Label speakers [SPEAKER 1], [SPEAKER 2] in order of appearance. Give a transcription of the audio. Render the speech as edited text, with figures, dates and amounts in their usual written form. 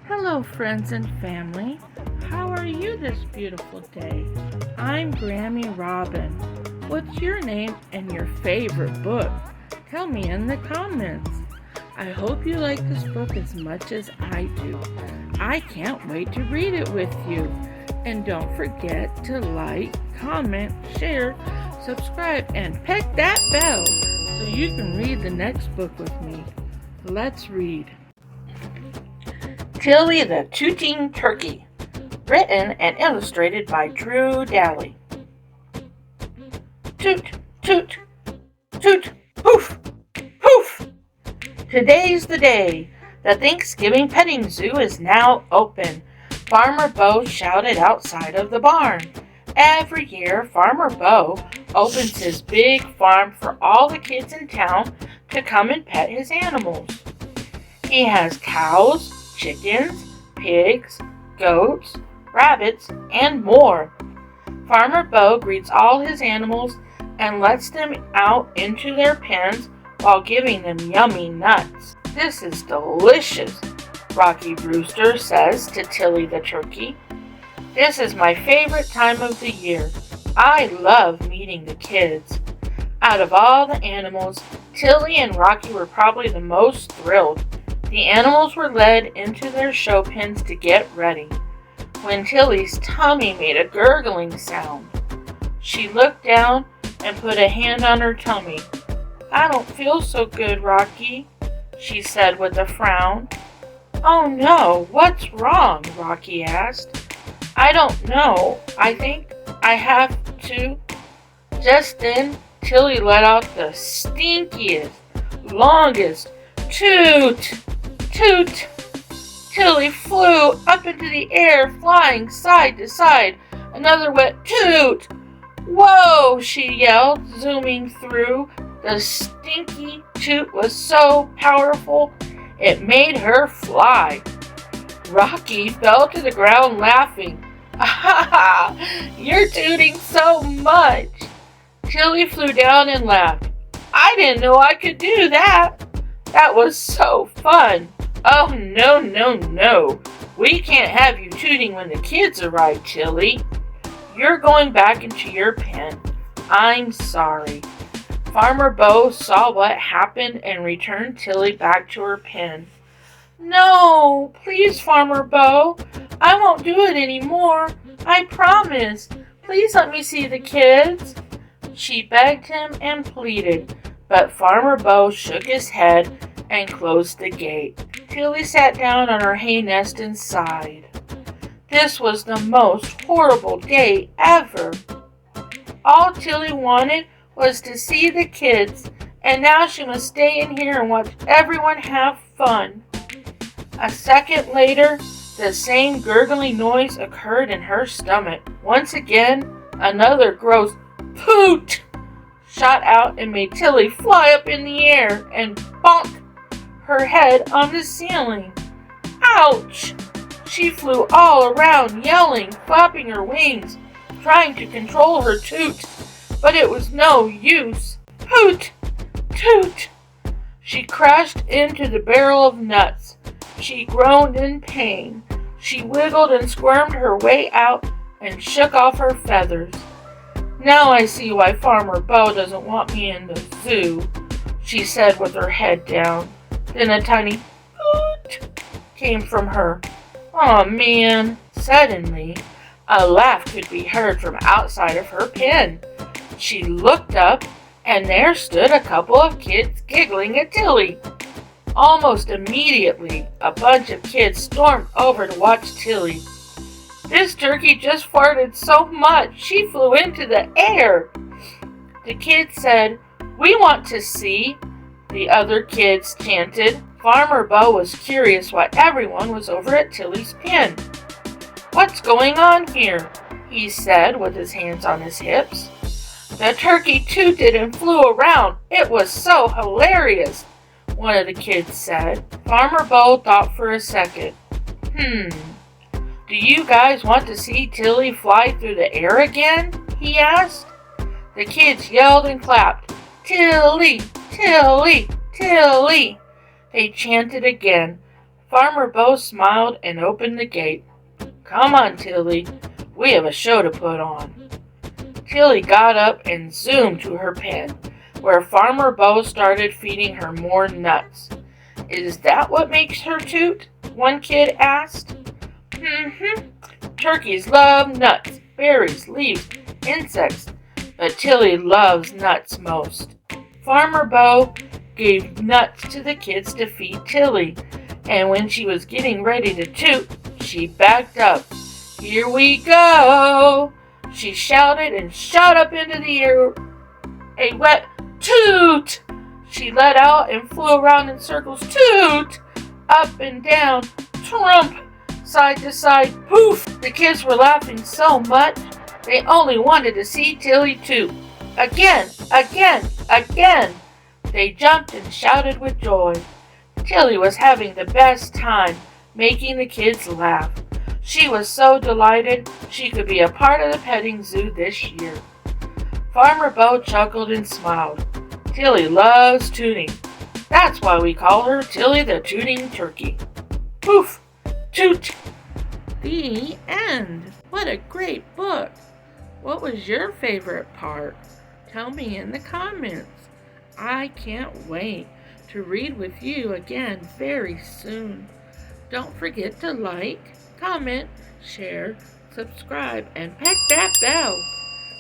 [SPEAKER 1] Hello, friends and family. How are you this beautiful day? I'm Grammy Robin. What's your name and your favorite book? Tell me in the comments. I hope you like this book as much as I do. I can't wait to read it with you. And don't forget to like, comment, share, subscribe, and peck that bell so you can read the next book with me. Let's read. Tilly the Tooting Turkey, written and illustrated by Drew Daly. Toot, toot, toot, poof, poof. Today's the day. The Thanksgiving petting zoo is now open. Farmer Bo shouted outside of the barn. Every year, Farmer Bo opens his big farm for all the kids in town to come and pet his animals. He has cows, chickens, pigs, goats, rabbits, and more. Farmer Bo greets all his animals and lets them out into their pens while giving them yummy nuts. This is delicious, Rocky Brewster says to Tilly the turkey. This is my favorite time of the year. I love meeting the kids. Out of all the animals, Tilly and Rocky were probably the most thrilled. The animals were led into their show pens to get ready, when Tilly's tummy made a gurgling sound. She looked down and put a hand on her tummy. "I don't feel so good, Rocky," she said with a frown. "Oh no, what's wrong?" Rocky asked. "I don't know. I think I have to." Just then, Tilly let out the stinkiest, longest toot. Toot! Tilly flew up into the air, flying side to side. Another wet toot! "Whoa!" she yelled, zooming through. The stinky toot was so powerful, it made her fly. Rocky fell to the ground laughing. "Ha ha! You're tooting so much!" Tilly flew down and laughed. "I didn't know I could do that. That was so fun." "Oh, no, no, no. We can't have you tooting when the kids arrive, Tilly. You're going back into your pen. I'm sorry." Farmer Bo saw what happened and returned Tilly back to her pen. "No, please, Farmer Bo. I won't do it anymore. I promise. Please let me see the kids." She begged him and pleaded, but Farmer Bo shook his head and closed the gate. Tilly sat down on her hay nest and sighed. This was the most horrible day ever. All Tilly wanted was to see the kids, and now she must stay in here and watch everyone have fun. A second later, the same gurgling noise occurred in her stomach. Once again, another gross poot shot out and made Tilly fly up in the air and bonk her head on the ceiling. Ouch! She flew all around, yelling, flapping her wings, trying to control her toot, but it was no use. Poot! Toot! She crashed into the barrel of nuts. She groaned in pain. She wiggled and squirmed her way out and shook off her feathers. "Now I see why Farmer Bo doesn't want me in the zoo," she said with her head down. Then a tiny poot came from her. "Aw, man." Suddenly, a laugh could be heard from outside of her pen. She looked up, and there stood a couple of kids giggling at Tilly. Almost immediately, a bunch of kids stormed over to watch Tilly. "This turkey just farted so much, she flew into the air." The kids said, "We want to see." The other kids chanted. Farmer Bo was curious why everyone was over at Tilly's pen. "What's going on here?" he said with his hands on his hips. "The turkey tooted and flew around. It was so hilarious," one of the kids said. Farmer Bo thought for a second. Do you guys want to see Tilly fly through the air again?" he asked. The kids yelled and clapped. "Tilly! Tilly! Tilly!" They chanted again. Farmer Bo smiled and opened the gate. "Come on, Tilly. We have a show to put on." Tilly got up and zoomed to her pen, where Farmer Bo started feeding her more nuts. "Is that what makes her toot?" one kid asked. "Mm-hmm. Turkeys love nuts, berries, leaves, insects, but Tilly loves nuts most." Farmer Bo gave nuts to the kids to feed Tilly, and when she was getting ready to toot, she backed up. "Here we go!" she shouted and shot up into the air. A wet toot! She let out and flew around in circles. Toot! Up and down, trump, side to side, poof! The kids were laughing so much, they only wanted to see Tilly toot. Again, again, again! They jumped and shouted with joy. Tilly was having the best time, making the kids laugh. She was so delighted she could be a part of the petting zoo this year. Farmer Bo chuckled and smiled. Tilly loves tooting. That's why we call her Tilly the Tooting Turkey. Poof! Toot! The end. What a great book. What was your favorite part? Tell me in the comments. I can't wait to read with you again very soon. Don't forget to like, comment, share, subscribe, and peck that bell.